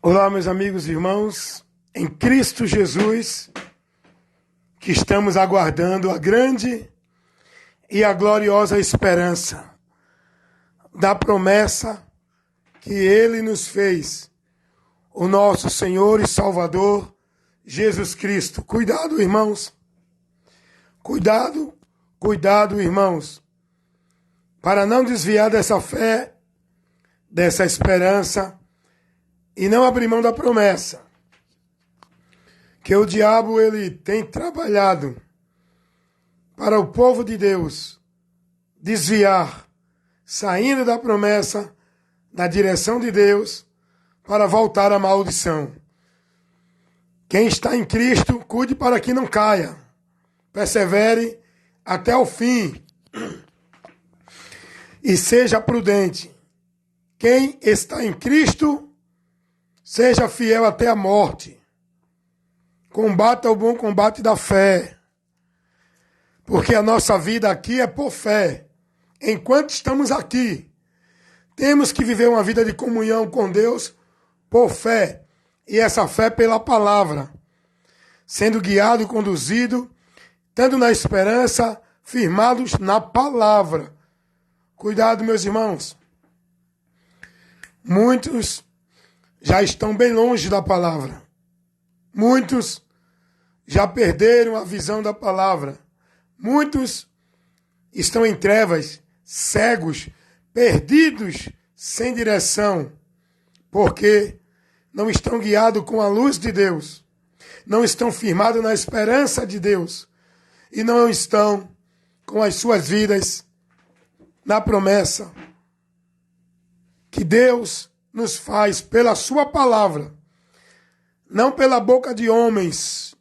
Olá, meus amigos e irmãos, em Cristo Jesus, que estamos aguardando a grande e a gloriosa esperança da promessa que Ele nos fez, o nosso Senhor e Salvador, Jesus Cristo. Cuidado, irmãos, cuidado, irmãos, para não desviar dessa fé, dessa esperança, e não abrir mão da promessa, que o diabo ele tem trabalhado para o povo de Deus desviar, saindo da promessa, da direção de Deus, para voltar à maldição. Quem está em Cristo, cuide para que não caia, persevere até o fim e seja prudente. Quem está em Cristo, seja fiel até a morte. Combata o bom combate da fé. Porque a nossa vida aqui é por fé. Enquanto estamos aqui, temos que viver uma vida de comunhão com Deus por fé. E essa fé pela palavra. Sendo guiado e conduzido, estando na esperança, firmados na palavra. Cuidado, meus irmãos. Muitos já estão bem longe da palavra. Muitos já perderam a visão da palavra. Muitos estão em trevas, cegos, perdidos, sem direção, porque não estão guiados com a luz de Deus, não estão firmados na esperança de Deus e não estão com as suas vidas na promessa que Deus nos faz pela sua palavra, não pela boca de homens,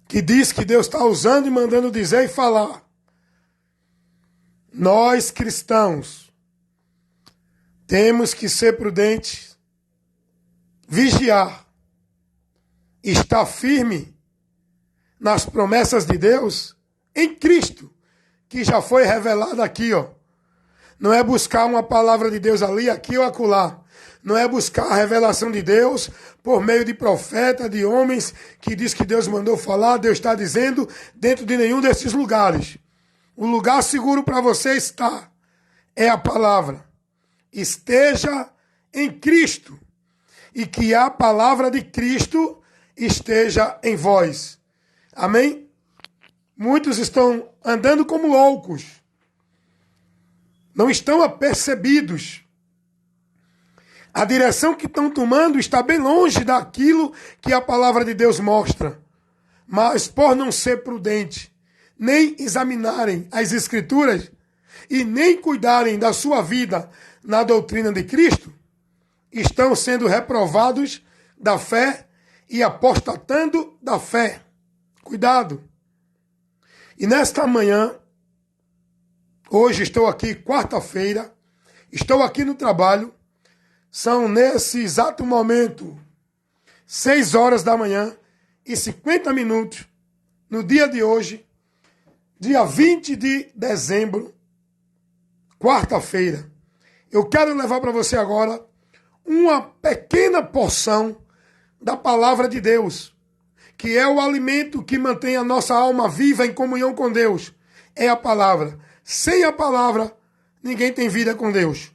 que diz que Deus está usando e mandando dizer e falar. Nós, cristãos, temos que ser prudentes, vigiar, estar firme nas promessas de Deus em Cristo, que já foi revelado aqui, ó. Não é buscar uma palavra de Deus ali, aqui ou acolá. Não é buscar a revelação de Deus por meio de profeta, de homens que diz que Deus mandou falar, Deus está dizendo, dentro de nenhum desses lugares. O lugar seguro para você está é a palavra. Esteja em Cristo e que a palavra de Cristo esteja em vós. Amém? Muitos estão andando como loucos. Não estão apercebidos. A direção que estão tomando está bem longe daquilo que a palavra de Deus mostra. Mas por não ser prudente, nem examinarem as Escrituras e nem cuidarem da sua vida na doutrina de Cristo, estão sendo reprovados da fé e apostatando da fé. Cuidado! E nesta manhã, hoje estou aqui, quarta-feira, estou aqui no trabalho, são nesse exato momento 6 horas da manhã e 50 minutos, no dia de hoje, dia 20 de dezembro, quarta-feira. Eu quero levar para você agora uma pequena porção da palavra de Deus, que é o alimento que mantém a nossa alma viva em comunhão com Deus, é a palavra. Sem a palavra, ninguém tem vida com Deus.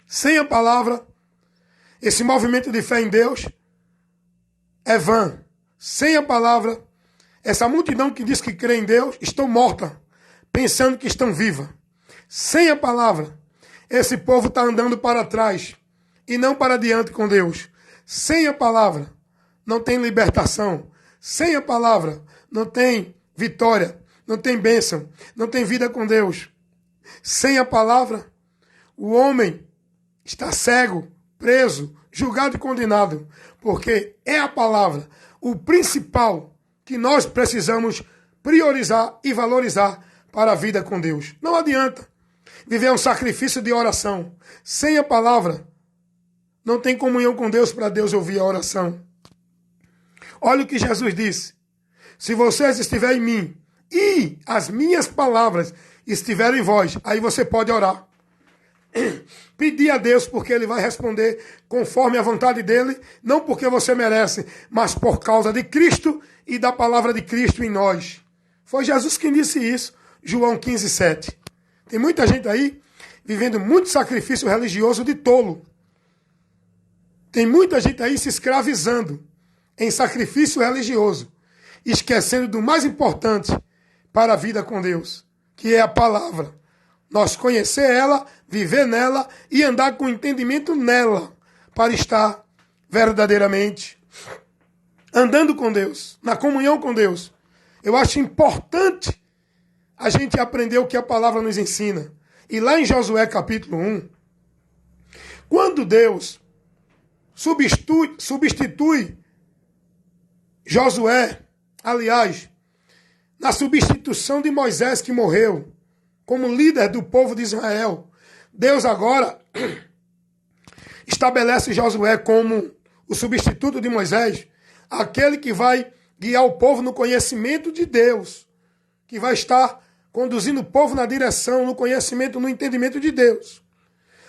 Sem a palavra, esse movimento de fé em Deus é vã. Sem a palavra, essa multidão que diz que crê em Deus, estão morta, pensando que estão viva. Sem a palavra, esse povo está andando para trás e não para diante com Deus. Sem a palavra, não tem libertação. Sem a palavra, não tem vitória. Não tem bênção, não tem vida com Deus. Sem a palavra, o homem está cego, preso, julgado e condenado, porque é a palavra o principal que nós precisamos priorizar e valorizar para a vida com Deus. Não adianta viver um sacrifício de oração. Sem a palavra, não tem comunhão com Deus para Deus ouvir a oração. Olha o que Jesus disse. Se vocês estiverem em mim, e as minhas palavras estiverem em vós, aí você pode orar. pedir a Deus, porque Ele vai responder conforme a vontade dEle, não porque você merece, mas por causa de Cristo e da palavra de Cristo em nós. Foi Jesus quem disse isso, João 15:7. Tem muita gente aí vivendo muito sacrifício religioso de tolo. Tem muita gente aí se escravizando em sacrifício religioso, esquecendo do mais importante para a vida com Deus, que é a palavra. Nós conhecer ela, viver nela e andar com entendimento nela, para estar verdadeiramente andando com Deus, na comunhão com Deus. Eu acho importante a gente aprender o que a palavra nos ensina. E lá em Josué capítulo 1, quando Deus substitui Josué, aliás, na substituição de Moisés que morreu como líder do povo de Israel, Deus agora estabelece Josué como o substituto de Moisés, aquele que vai guiar o povo no conhecimento de Deus, que vai estar conduzindo o povo na direção, no conhecimento, no entendimento de Deus.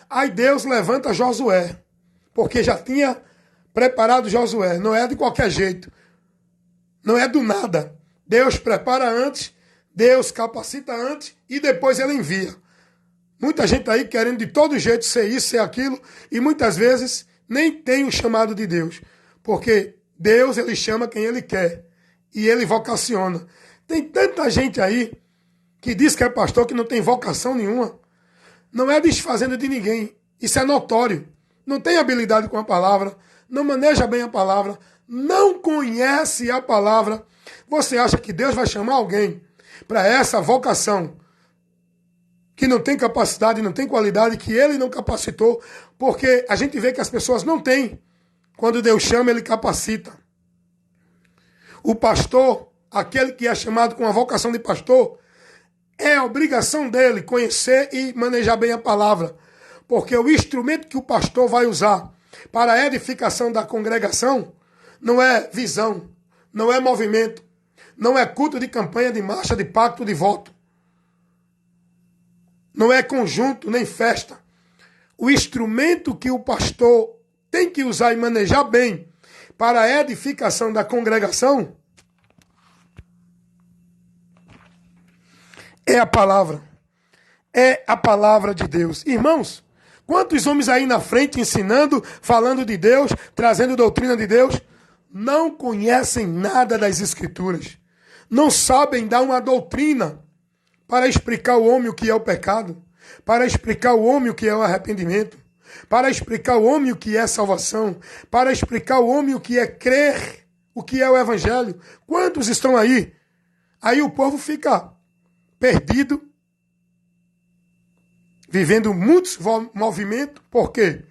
Aí Deus levanta Josué, porque já tinha preparado Josué, não é de qualquer jeito, não é do nada. Deus prepara antes, Deus capacita antes e depois Ele envia. Muita gente aí querendo de todo jeito ser isso, ser aquilo, e muitas vezes nem tem o chamado de Deus, porque Deus, Ele chama quem Ele quer e Ele vocaciona. Tem tanta gente aí que diz que é pastor que não tem vocação nenhuma. Não é desfazendo de ninguém, isso é notório. Não tem habilidade com a palavra, não maneja bem a palavra, não conhece a palavra. Você acha que Deus vai chamar alguém para essa vocação que não tem capacidade, não tem qualidade, que Ele não capacitou, porque a gente vê que as pessoas não têm. Quando Deus chama, Ele capacita. O pastor, aquele que é chamado com a vocação de pastor, é a obrigação dele conhecer e manejar bem a palavra, porque o instrumento que o pastor vai usar para a edificação da congregação não é visão, não é movimento, não é culto de campanha, de marcha, de pacto, de voto. Não é conjunto, nem festa. O instrumento que o pastor tem que usar e manejar bem para a edificação da congregação é a palavra. É a palavra de Deus. Irmãos, quantos homens aí na frente ensinando, falando de Deus, trazendo doutrina de Deus, não conhecem nada das Escrituras. Não sabem dar uma doutrina para explicar ao homem o que é o pecado, para explicar ao homem o que é o arrependimento, para explicar ao homem o que é salvação, para explicar ao homem o que é crer, o que é o evangelho. Quantos estão aí? Aí o povo fica perdido, vivendo muitos movimentos, porque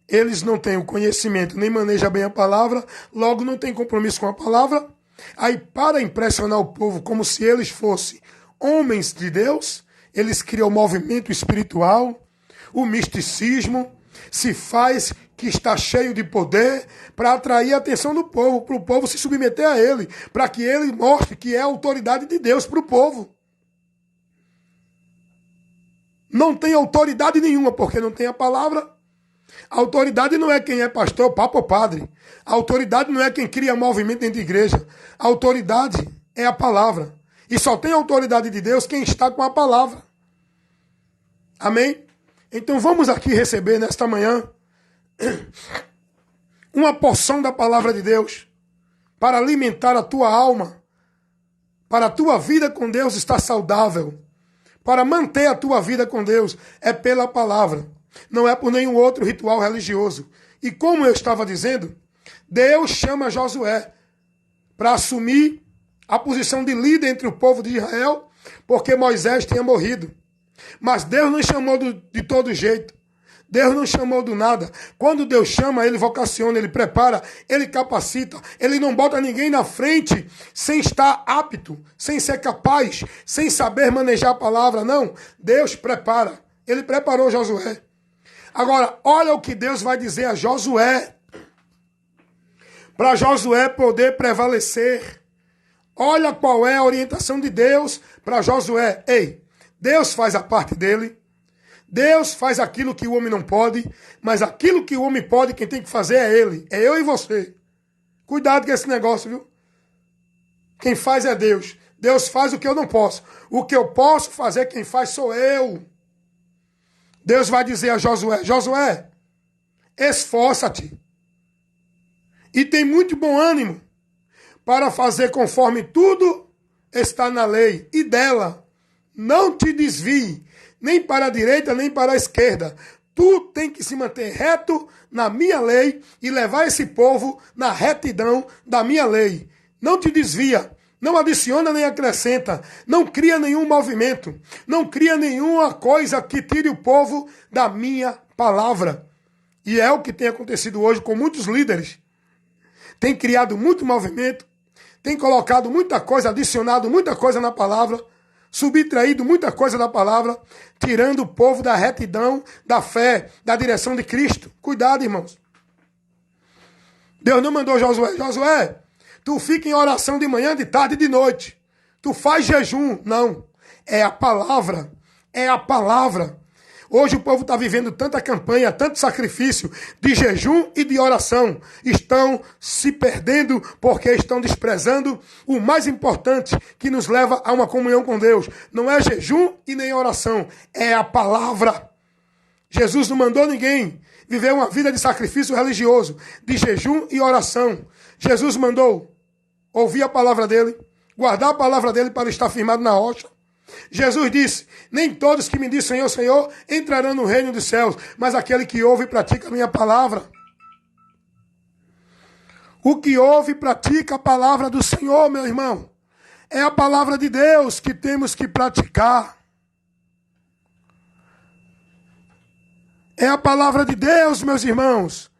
eles não têm o conhecimento, nem manejam bem a palavra, logo não têm compromisso com a palavra. Aí, para impressionar o povo como se eles fossem homens de Deus, eles criam o movimento espiritual, o misticismo, se faz que está cheio de poder para atrair a atenção do povo, para o povo se submeter a ele, para que ele mostre que é a autoridade de Deus para o povo. Não tem autoridade nenhuma, porque não tem a palavra. A autoridade não é quem é pastor, papa ou padre. A autoridade não é quem cria movimento dentro da igreja. A autoridade é a palavra. E só tem a autoridade de Deus quem está com a palavra. Amém? Então vamos aqui receber nesta manhã uma porção da palavra de Deus para alimentar a tua alma, para a tua vida com Deus estar saudável, para manter a tua vida com Deus, é pela palavra, não é por nenhum outro ritual religioso. E como eu estava dizendo, Deus chama Josué para assumir a posição de líder entre o povo de Israel, porque Moisés tinha morrido. Mas Deus não chamou de todo jeito. Deus não chamou do nada. Quando Deus chama, Ele vocaciona, Ele prepara, Ele capacita. Ele não bota ninguém na frente sem estar apto, sem ser capaz, sem saber manejar a palavra. Não, Deus prepara. Ele preparou Josué. Agora, olha o que Deus vai dizer a Josué. Para Josué poder prevalecer. Olha qual é a orientação de Deus para Josué. Ei, Deus faz a parte dele. Deus faz aquilo que o homem não pode, mas aquilo que o homem pode, quem tem que fazer é ele. É eu e você. Cuidado com esse negócio, viu? Quem faz é Deus. Deus faz o que eu não posso. O que eu posso fazer, quem faz sou eu. Deus vai dizer a Josué, Josué, esforça-te e tem muito bom ânimo para fazer conforme tudo está na lei, e dela não te desvie, nem para a direita, nem para a esquerda. Tu tem que se manter reto na minha lei e levar esse povo na retidão da minha lei. Não te desvia, não adiciona nem acrescenta, não cria nenhum movimento, não cria nenhuma coisa que tire o povo da minha palavra. E é o que tem acontecido hoje com muitos líderes. Tem criado muito movimento, tem colocado muita coisa, adicionado muita coisa na palavra, subtraído muita coisa da palavra, tirando o povo da retidão, da fé, da direção de Cristo. Cuidado, irmãos. Deus não mandou Josué, Josué, tu fica em oração de manhã, de tarde e de noite. Tu faz jejum. Não. É a palavra. É a palavra. Hoje o povo está vivendo tanta campanha, tanto sacrifício de jejum e de oração. Estão se perdendo porque estão desprezando o mais importante que nos leva a uma comunhão com Deus. Não é jejum e nem oração. É a palavra. Jesus não mandou ninguém viver uma vida de sacrifício religioso, de jejum e oração. Jesus mandou ouvir a palavra dele, guardar a palavra dele para estar firmado na rocha. Jesus disse, nem todos que me dizem Senhor, Senhor, entrarão no reino dos céus, mas aquele que ouve e pratica a minha palavra. O que ouve e pratica a palavra do Senhor, meu irmão, é a palavra de Deus que temos que praticar. É a palavra de Deus, meus irmãos,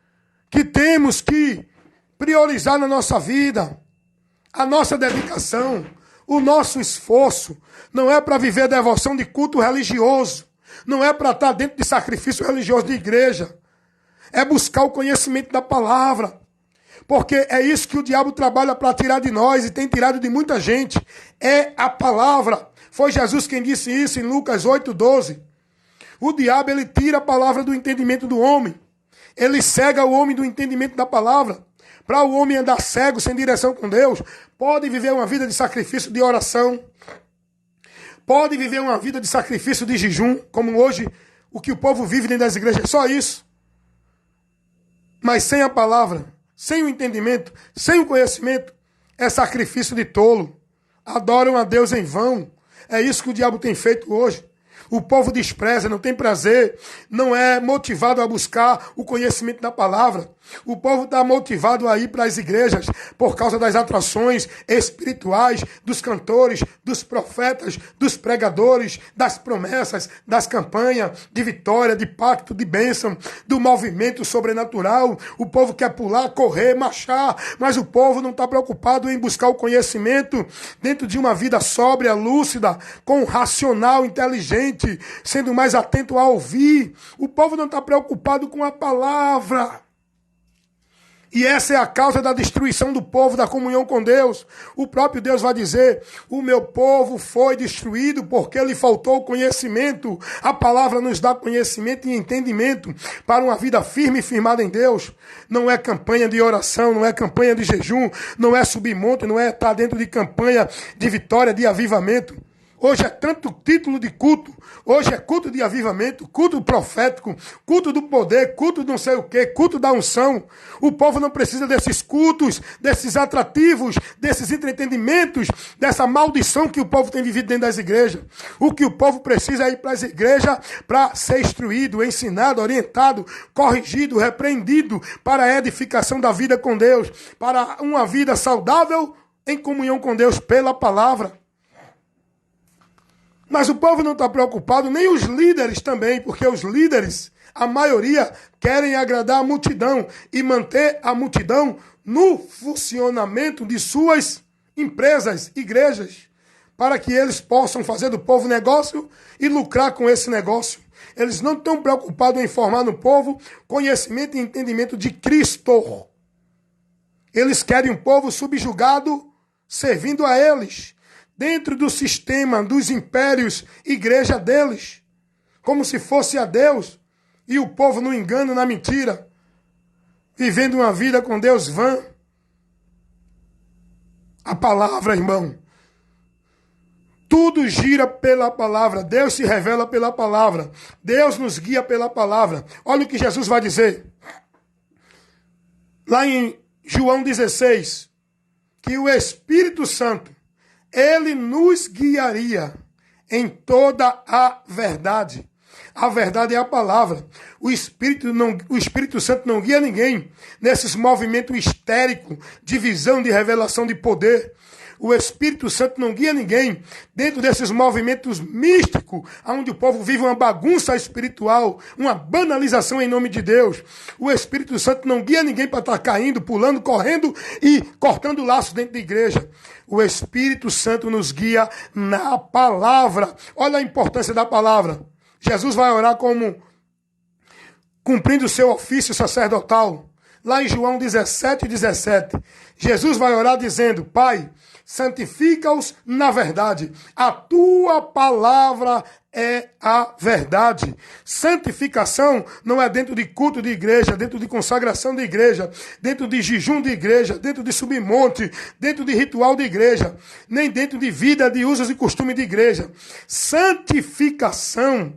que temos que priorizar na nossa vida. A nossa dedicação, o nosso esforço, não é para viver devoção de culto religioso, não é para estar dentro de sacrifício religioso de igreja, é buscar o conhecimento da palavra, porque é isso que o diabo trabalha para tirar de nós e tem tirado de muita gente, é a palavra. Foi Jesus quem disse isso em Lucas 8:12. O diabo, ele tira a palavra do entendimento do homem, ele cega o homem do entendimento da palavra. Para o homem andar cego, sem direção com Deus, pode viver uma vida de sacrifício de oração, pode viver uma vida de sacrifício de jejum, como hoje o que o povo vive dentro das igrejas, é só isso. Mas sem a palavra, sem o entendimento, sem o conhecimento, é sacrifício de tolo. Adoram a Deus em vão. É isso que o diabo tem feito hoje. O povo despreza, não tem prazer, não é motivado a buscar o conhecimento da palavra. O povo está motivado a ir para as igrejas por causa das atrações espirituais, dos cantores, dos profetas, dos pregadores, das promessas, das campanhas de vitória, de pacto, de bênção, do movimento sobrenatural. O povo quer pular, correr, marchar, mas o povo não está preocupado em buscar o conhecimento dentro de uma vida sóbria, lúcida, com racional, inteligente, sendo mais atento a ouvir. O povo não está preocupado com a palavra. E essa é a causa da destruição do povo, da comunhão com Deus. O próprio Deus vai dizer, o meu povo foi destruído porque lhe faltou conhecimento. A palavra nos dá conhecimento e entendimento para uma vida firme e firmada em Deus. Não é campanha de oração, não é campanha de jejum, não é subir monte, não é estar dentro de campanha de vitória, de avivamento. Hoje é tanto título de culto, hoje é culto de avivamento, culto profético, culto do poder, culto de não sei o quê, culto da unção. O povo não precisa desses cultos, desses atrativos, desses entretenimentos, dessa maldição que o povo tem vivido dentro das igrejas. O que o povo precisa é ir para as igrejas para ser instruído, ensinado, orientado, corrigido, repreendido para a edificação da vida com Deus, para uma vida saudável em comunhão com Deus pela palavra. Mas o povo não está preocupado, nem os líderes também, porque os líderes, a maioria, querem agradar a multidão e manter a multidão no funcionamento de suas empresas, igrejas, para que eles possam fazer do povo negócio e lucrar com esse negócio. Eles não estão preocupados em formar no povo conhecimento e entendimento de Cristo. Eles querem um povo subjugado, servindo a eles, dentro do sistema dos impérios, igreja deles. como se fosse a Deus, e o povo no engano, na mentira, vivendo uma vida com Deus vã. A palavra, irmão, tudo gira pela palavra. Deus se revela pela palavra. Deus nos guia pela palavra. Olha o que Jesus vai dizer. Lá em João 16, que o Espírito Santo, ele nos guiaria em toda a verdade. A verdade é a palavra. O Espírito Santo não guia ninguém nesses movimentos histéricos de visão, de revelação de poder. O Espírito Santo não guia ninguém dentro desses movimentos místicos, onde o povo vive uma bagunça espiritual, uma banalização em nome de Deus. O Espírito Santo não guia ninguém para estar caindo, pulando, correndo e cortando laços dentro da igreja. O Espírito Santo nos guia na palavra. Olha a importância da palavra. Jesus vai orar como cumprindo o seu ofício sacerdotal. Lá em João 17:17, Jesus vai orar dizendo: Pai, santifica-os na verdade. A tua palavra é a verdade. Santificação não é dentro de culto de igreja, dentro de consagração de igreja, dentro de jejum de igreja, dentro de submonte, dentro de ritual de igreja, nem dentro de vida, de usos e costumes de igreja. Santificação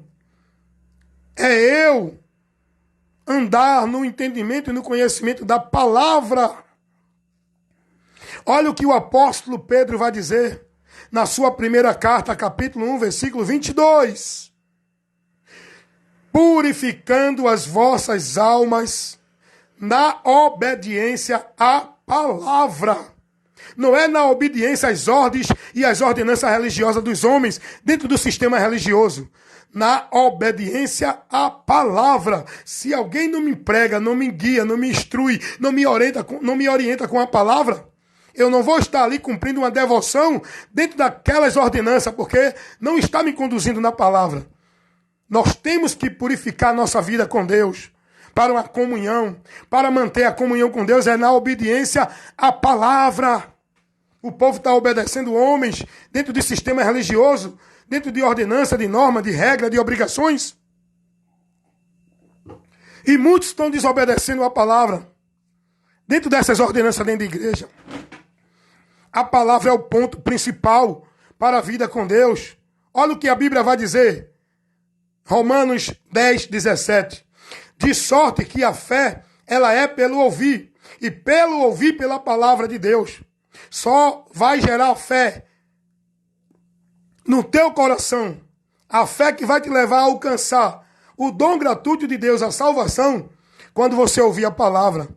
é eu andar no entendimento e no conhecimento da palavra. Olha o que o apóstolo Pedro vai dizer na sua primeira carta, capítulo 1, versículo 22. Purificando as vossas almas na obediência à palavra. Não é na obediência às ordens e às ordenanças religiosas dos homens dentro do sistema religioso. Na obediência à palavra. Se alguém não me prega, não me guia, não me instrui, não me orienta com a palavra, eu não vou estar ali cumprindo uma devoção dentro daquelas ordenanças, porque não está me conduzindo na palavra. Nós temos que purificar nossa vida com Deus para uma comunhão. Para manter a comunhão com Deus é na obediência à palavra. O povo está obedecendo homens dentro de sistema religioso, dentro de ordenança, de norma, de regra, de obrigações. E muitos estão desobedecendo a palavra dentro dessas ordenanças dentro da igreja. A palavra é o ponto principal para a vida com Deus. Olha o que a Bíblia vai dizer. Romanos 10:17. De sorte que a fé, ela é pelo ouvir. E pelo ouvir pela palavra de Deus. Só vai gerar fé no teu coração. A fé que vai te levar a alcançar o dom gratuito de Deus, a salvação, quando você ouvir a palavra.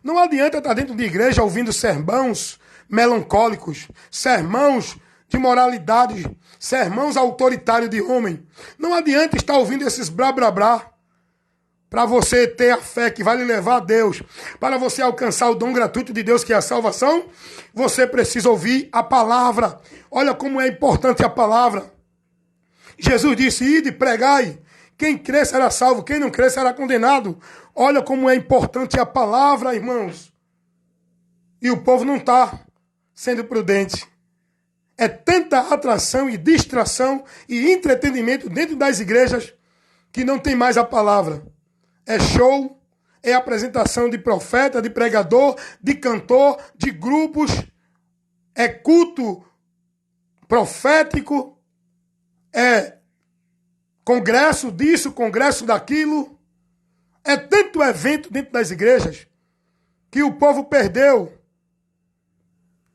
Não adianta estar dentro de igreja ouvindo sermãos melancólicos, sermãos de moralidade, sermãos autoritários de homem. Não adianta estar ouvindo esses blá blá blá. Para você ter a fé que vai lhe levar a Deus, para você alcançar o dom gratuito de Deus, que é a salvação, você precisa ouvir a palavra. Olha como é importante a palavra. Jesus disse: ide, pregai. Quem crer será salvo, quem não crer será condenado. Olha como é importante a palavra, irmãos. E o povo não está sendo prudente. É tanta atração e distração e entretenimento dentro das igrejas que não tem mais a palavra. É show, é apresentação de profeta, de pregador, de cantor, de grupos, é culto profético, é congresso disso, congresso daquilo. É tanto evento dentro das igrejas que o povo perdeu.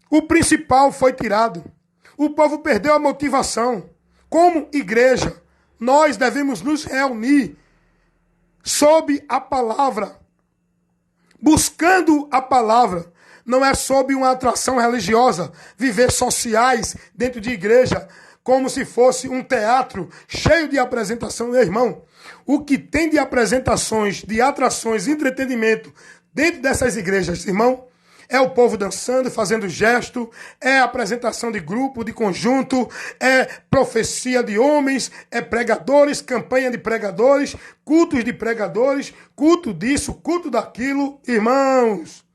O principal foi tirado. O povo perdeu a motivação. Como igreja, nós devemos nos reunir sob a palavra, buscando a palavra. Não é sob uma atração religiosa, viver sociais dentro de igreja, como se fosse um teatro cheio de apresentação. Meu irmão, o que tem de apresentações, de atrações, entretenimento dentro dessas igrejas, irmão, é o povo dançando, fazendo gesto, é apresentação de grupo, de conjunto, é profecia de homens, é pregadores, campanha de pregadores, cultos de pregadores, culto disso, culto daquilo. Irmãos,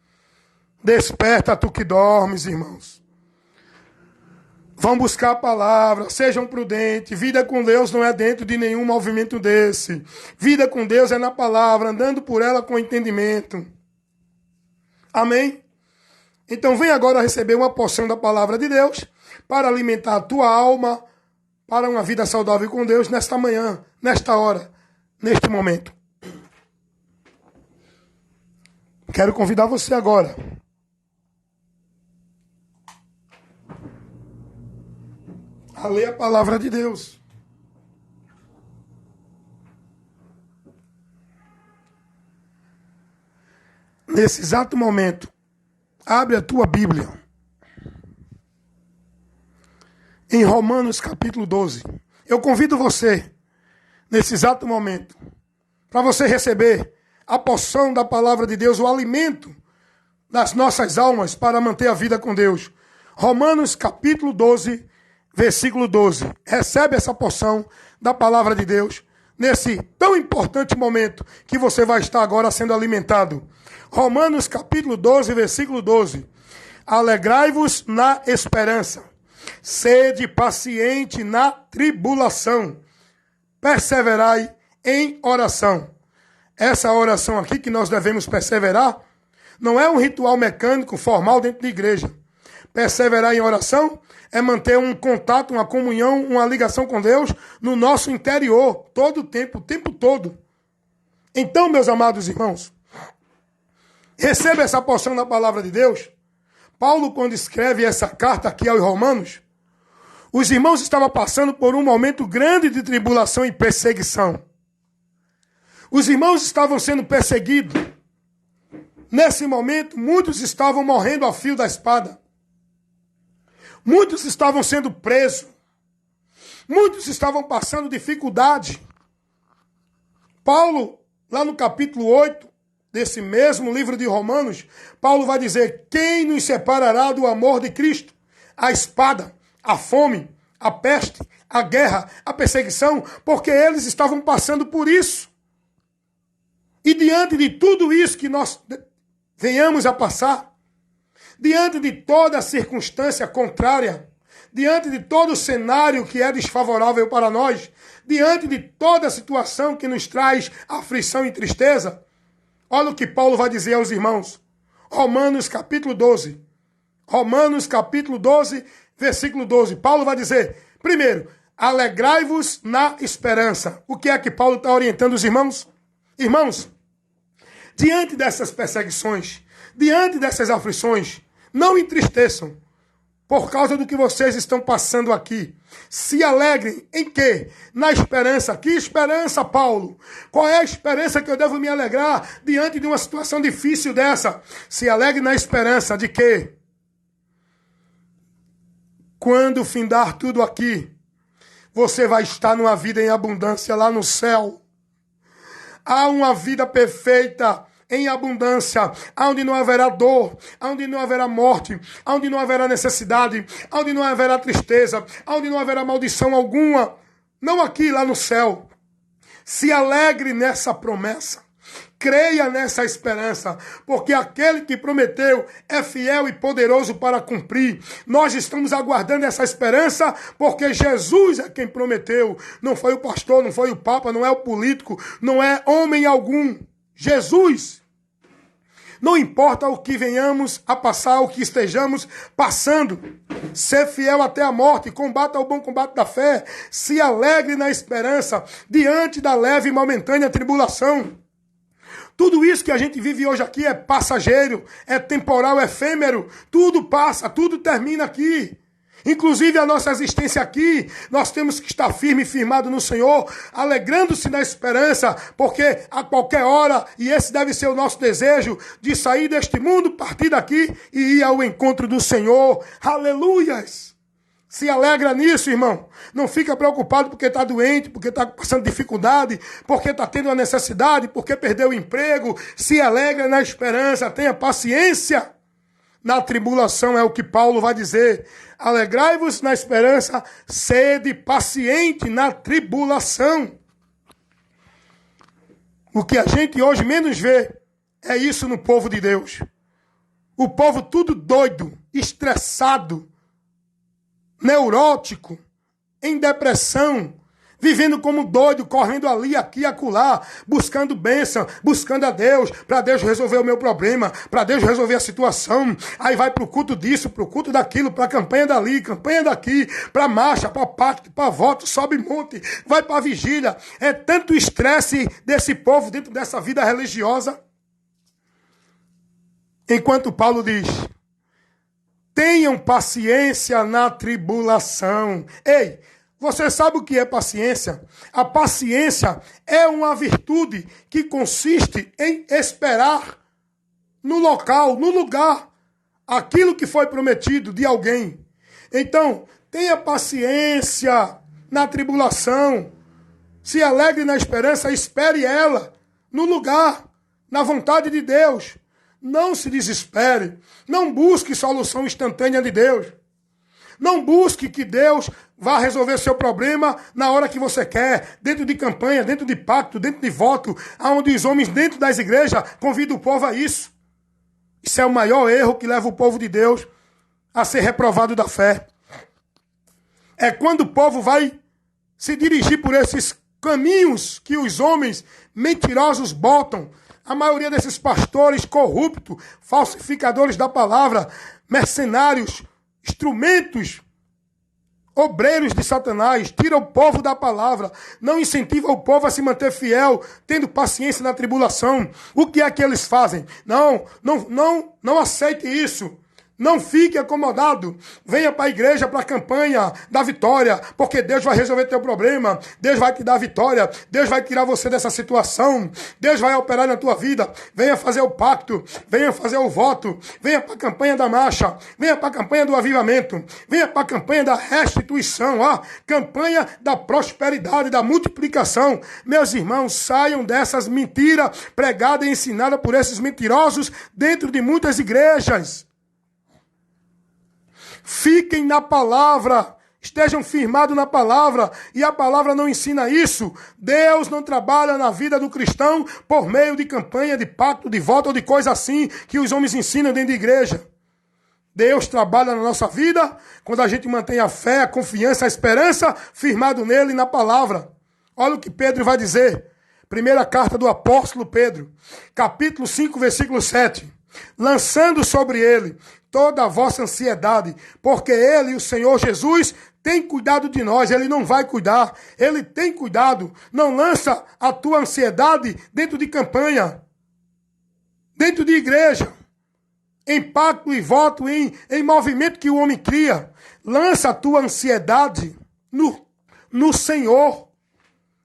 desperta tu que dormes, irmãos. Vão buscar a palavra, sejam prudentes. Vida com Deus não é dentro de nenhum movimento desse. Vida com Deus é na palavra, andando por ela com entendimento. Amém? Então vem agora receber uma porção da palavra de Deus para alimentar a tua alma para uma vida saudável com Deus nesta manhã, nesta hora, neste momento. Quero convidar você agora a ler a palavra de Deus. Nesse exato momento, abre a tua Bíblia. Em Romanos capítulo 12. Eu convido você, nesse exato momento, para você receber a porção da palavra de Deus, o alimento das nossas almas para manter a vida com Deus. Romanos capítulo 12, versículo 12. Recebe essa porção da palavra de Deus nesse tão importante momento que você vai estar agora sendo alimentado. Romanos capítulo 12, versículo 12. Alegrai-vos na esperança, sede paciente na tribulação, perseverai em oração. Essa oração aqui que nós devemos perseverar não é um ritual mecânico formal dentro da igreja. Perseverar em oração é manter um contato, uma comunhão, uma ligação com Deus no nosso interior, todo o tempo todo. Então, meus amados irmãos, receba essa porção da palavra de Deus. Paulo, quando escreve essa carta aqui aos Romanos, os irmãos estavam passando por um momento grande de tribulação e perseguição. Os irmãos estavam sendo perseguidos. Nesse momento, muitos estavam morrendo a fio da espada. Muitos estavam sendo presos. Muitos estavam passando dificuldade. Paulo, lá no capítulo 8, desse mesmo livro de Romanos, Paulo vai dizer: quem nos separará do amor de Cristo? A espada, a fome, a peste, a guerra, a perseguição, porque eles estavam passando por isso. E diante de tudo isso que nós venhamos a passar, diante de toda a circunstância contrária, diante de todo o cenário que é desfavorável para nós, diante de toda a situação que nos traz aflição e tristeza, olha o que Paulo vai dizer aos irmãos. Romanos capítulo 12. Romanos capítulo 12, versículo 12. Paulo vai dizer, primeiro, alegrai-vos na esperança. O que é que Paulo está orientando os irmãos? Irmãos, diante dessas perseguições, diante dessas aflições, não entristeçam por causa do que vocês estão passando aqui. Se alegrem em quê? Na esperança. Que esperança, Paulo? Qual é a esperança que eu devo me alegrar diante de uma situação difícil dessa? Se alegre na esperança de que, quando findar tudo aqui, você vai estar numa vida em abundância lá no céu. Há uma vida perfeita em abundância, onde não haverá dor, onde não haverá morte, onde não haverá necessidade, onde não haverá tristeza, onde não haverá maldição alguma. Não aqui, lá no céu. Se alegre nessa promessa. Creia nessa esperança, porque aquele que prometeu é fiel e poderoso para cumprir. Nós estamos aguardando essa esperança, porque Jesus é quem prometeu. Não foi o pastor, não foi o papa, não é o político, não é homem algum. Jesus. Não importa o que venhamos a passar, o que estejamos passando. Ser fiel até a morte, combata o bom combate da fé. Se alegre na esperança, diante da leve e momentânea tribulação. Tudo isso que a gente vive hoje aqui é passageiro, é temporal, é efêmero. Tudo passa, tudo termina aqui. Inclusive a nossa existência aqui, nós temos que estar firme e firmado no Senhor, alegrando-se na esperança, porque a qualquer hora, e esse deve ser o nosso desejo, de sair deste mundo, partir daqui e ir ao encontro do Senhor. Aleluias! Se alegra nisso, irmão. Não fica preocupado porque está doente, porque está passando dificuldade, porque está tendo uma necessidade, porque perdeu o emprego. Se alegra na esperança, tenha paciência. Na tribulação é o que Paulo vai dizer. Alegrai-vos na esperança, sede paciente na tribulação. O que a gente hoje menos vê é isso no povo de Deus. O povo tudo doido, estressado, neurótico, em depressão, vivendo como doido, correndo ali, aqui, acolá, buscando bênção, buscando a Deus, para Deus resolver o meu problema, para Deus resolver a situação. Aí vai para o culto disso, para o culto daquilo, para a campanha dali, campanha daqui, para marcha, para pacto, para voto, sobe monte, vai para a vigília. É tanto estresse desse povo dentro dessa vida religiosa. Enquanto Paulo diz: tenham paciência na tribulação. Ei, você sabe o que é paciência? A paciência é uma virtude que consiste em esperar no local, no lugar, aquilo que foi prometido de alguém. Então, tenha paciência na tribulação. Se alegre na esperança, espere ela no lugar, na vontade de Deus. Não se desespere. Não busque solução instantânea de Deus. Não busque que Deus vá resolver seu problema na hora que você quer, dentro de campanha, dentro de pacto, dentro de voto, onde os homens dentro das igrejas convidam o povo a isso. Isso é o maior erro que leva o povo de Deus a ser reprovado da fé. É quando o povo vai se dirigir por esses caminhos que os homens mentirosos botam. A maioria desses pastores corruptos, falsificadores da palavra, mercenários, instrumentos, obreiros de Satanás, tira o povo da palavra, não incentiva o povo a se manter fiel, tendo paciência na tribulação. O que é que eles fazem? Não aceite isso. Não fique acomodado. Venha para a igreja, para a campanha da vitória, porque Deus vai resolver teu problema. Deus vai te dar a vitória. Deus vai tirar você dessa situação. Deus vai operar na tua vida. Venha fazer o pacto. Venha fazer o voto. Venha para a campanha da marcha. Venha para a campanha do avivamento. Venha para a campanha da restituição. Campanha da prosperidade, da multiplicação. Meus irmãos, saiam dessas mentiras pregadas e ensinadas por esses mentirosos dentro de muitas igrejas. Fiquem na palavra, estejam firmados na palavra, e a palavra não ensina isso. Deus não trabalha na vida do cristão por meio de campanha, de pacto, de voto ou de coisa assim que os homens ensinam dentro da igreja. Deus trabalha na nossa vida quando a gente mantém a fé, a confiança, a esperança firmado nele e na palavra. Olha o que Pedro vai dizer. Primeira carta do apóstolo Pedro, capítulo 5, versículo 7. Lançando sobre ele toda a vossa ansiedade, porque ele, o Senhor Jesus, tem cuidado de nós. Ele não vai cuidar, ele tem cuidado. Não lança a tua ansiedade dentro de campanha, dentro de igreja, em pacto e voto, em movimento que o homem cria. Lança a tua ansiedade no Senhor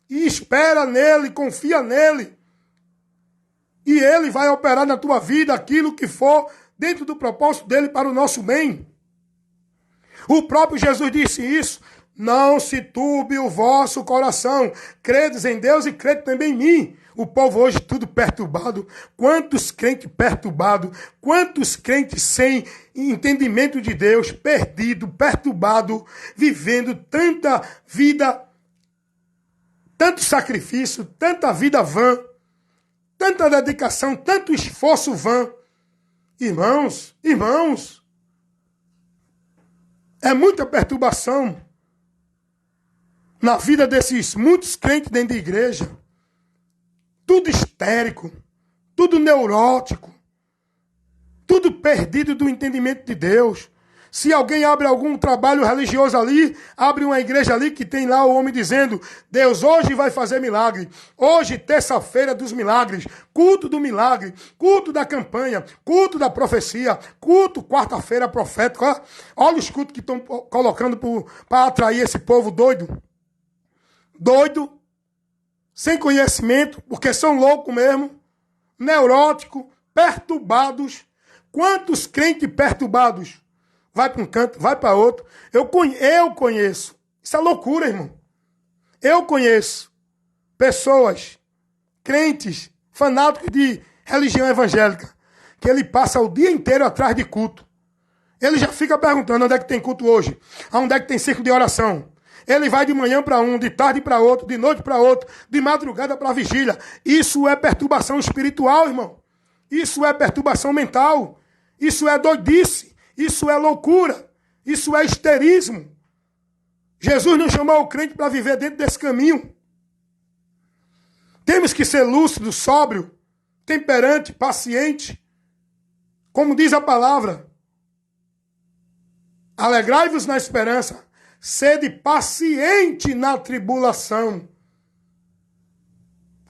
e espera nele, confia nele. E ele vai operar na tua vida aquilo que for dentro do propósito dele para o nosso bem. O próprio Jesus disse isso. Não se turbe o vosso coração. Credes em Deus e crede também em mim. O povo hoje tudo perturbado. Quantos crentes perturbados. Quantos crentes sem entendimento de Deus. Perdido, perturbado. Vivendo tanta vida, tanto sacrifício, tanta vida vã. Tanta dedicação, tanto esforço vã. Irmãos, é muita perturbação na vida desses muitos crentes dentro da igreja. Tudo histérico, tudo neurótico, tudo perdido do entendimento de Deus. Se alguém abre algum trabalho religioso ali, abre uma igreja ali que tem lá o homem dizendo: Deus hoje vai fazer milagre. Hoje, terça-feira dos milagres, culto do milagre, culto da campanha, culto da profecia, culto quarta-feira profético. Olha os cultos que estão colocando para atrair esse povo doido. Doido, sem conhecimento, porque são loucos mesmo, neuróticos, perturbados. Quantos crentes perturbados? Vai para um canto, vai para outro. Eu conheço. Isso é loucura, irmão. Eu conheço pessoas, crentes, fanáticos de religião evangélica, que ele passa o dia inteiro atrás de culto. Ele já fica perguntando onde é que tem culto hoje, onde é que tem círculo de oração. Ele vai de manhã para um, de tarde para outro, de noite para outro, de madrugada para vigília. Isso é perturbação espiritual, irmão. Isso é perturbação mental. Isso é doidice. Isso é loucura. Isso é histerismo. Jesus não chamou o crente para viver dentro desse caminho. Temos que ser lúcido, sóbrio, temperante, paciente. Como diz a palavra, alegrai-vos na esperança, sede paciente na tribulação.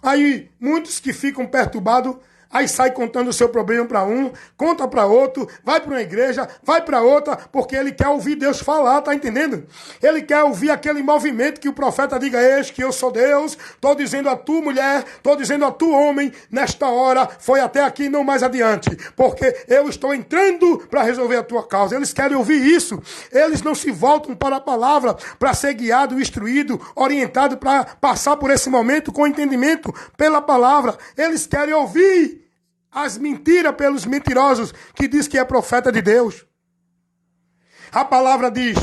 Aí muitos que ficam perturbados, aí sai contando o seu problema para um, conta para outro, vai para uma igreja, vai para outra, porque ele quer ouvir Deus falar, tá entendendo? Ele quer ouvir aquele movimento que o profeta diga, eis que eu sou Deus, estou dizendo a tu mulher, estou dizendo a tu homem, nesta hora, foi até aqui, não mais adiante, porque eu estou entrando para resolver a tua causa. Eles querem ouvir isso, eles não se voltam para a palavra, para ser guiado, instruído, orientado, para passar por esse momento com entendimento pela palavra. Eles querem ouvir as mentiras pelos mentirosos que diz que é profeta de Deus. A palavra diz,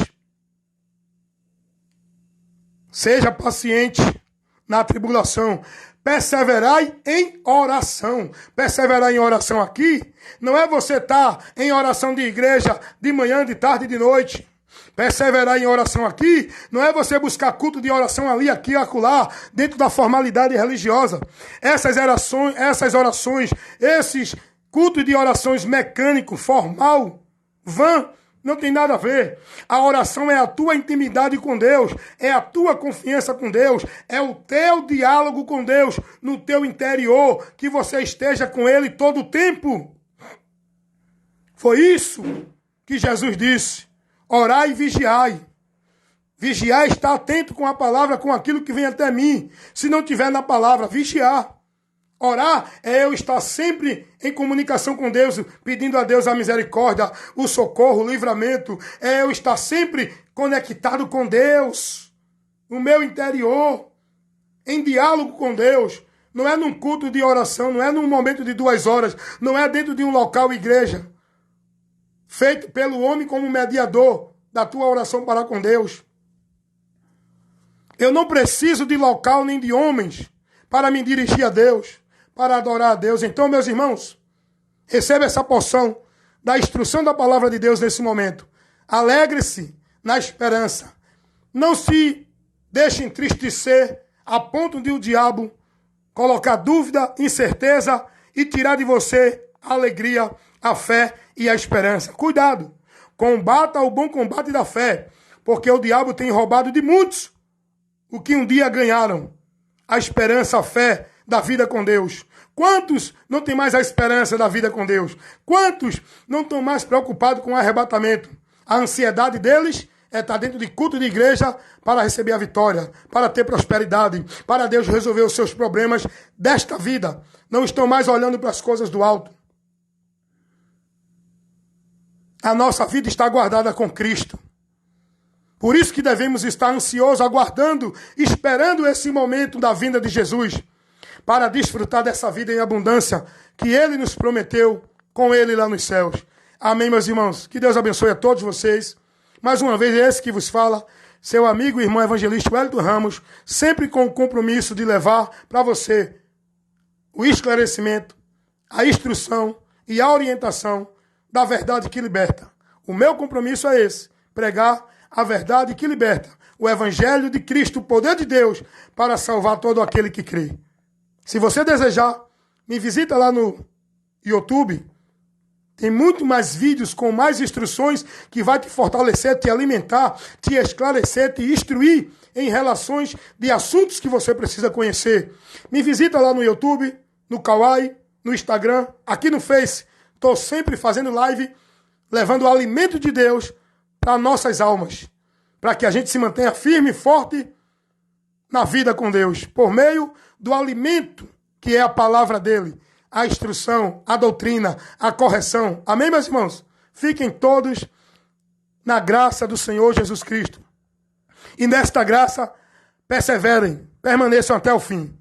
seja paciente na tribulação, perseverai em oração. Perseverar em oração aqui não é você estar em oração de igreja de manhã, de tarde e de noite. Perseverar em oração aqui não é você buscar culto de oração ali, aqui, acolá, dentro da formalidade religiosa. Essas orações, esses cultos de orações mecânico, formal, vã, não tem nada a ver. A oração é a tua intimidade com Deus, é a tua confiança com Deus, é o teu diálogo com Deus no teu interior, que você esteja com Ele todo o tempo. Foi isso que Jesus disse. Orai e vigiai. Vigiar, estar atento com a palavra, com aquilo que vem até mim. Se não tiver na palavra, vigiar. Orar é eu estar sempre em comunicação com Deus, pedindo a Deus a misericórdia, o socorro, o livramento. É eu estar sempre conectado com Deus, no meu interior, em diálogo com Deus. Não é num culto de oração, não é num momento de 2 horas, não é dentro de um local igreja, feito pelo homem como mediador da tua oração para com Deus. Eu não preciso de local nem de homens para me dirigir a Deus, para adorar a Deus. Então, meus irmãos, receba essa porção da instrução da palavra de Deus nesse momento. Alegre-se na esperança. Não se deixe entristecer a ponto de o diabo colocar dúvida, incerteza e tirar de você a alegria, a fé e a esperança. Cuidado, combata o bom combate da fé, porque o diabo tem roubado de muitos o que um dia ganharam, a esperança, a fé da vida com Deus. Quantos não têm mais a esperança da vida com Deus? Quantos não estão mais preocupados com o arrebatamento? A ansiedade deles é estar dentro de culto de igreja para receber a vitória, para ter prosperidade, para Deus resolver os seus problemas desta vida. Não estão mais olhando para as coisas do alto. A nossa vida está guardada com Cristo. Por isso que devemos estar ansiosos, aguardando, esperando esse momento da vinda de Jesus, para desfrutar dessa vida em abundância que Ele nos prometeu com Ele lá nos céus. Amém, meus irmãos? Que Deus abençoe a todos vocês. Mais uma vez, esse que vos fala, seu amigo e irmão evangelista Wellington Ramos, sempre com o compromisso de levar para você o esclarecimento, a instrução e a orientação da verdade que liberta. O meu compromisso é esse, pregar a verdade que liberta, o evangelho de Cristo, o poder de Deus, para salvar todo aquele que crê. Se você desejar, me visita lá no YouTube. Tem muito mais vídeos com mais instruções que vai te fortalecer, te alimentar, te esclarecer, te instruir em relações de assuntos que você precisa conhecer. Me visita lá no YouTube, no Kawaii, no Instagram, aqui no Face. Estou sempre fazendo live, levando o alimento de Deus para nossas almas, para que a gente se mantenha firme e forte na vida com Deus, por meio do alimento que é a palavra dele, a instrução, a doutrina, a correção. Amém, meus irmãos? Fiquem todos na graça do Senhor Jesus Cristo. E nesta graça, perseverem, permaneçam até o fim.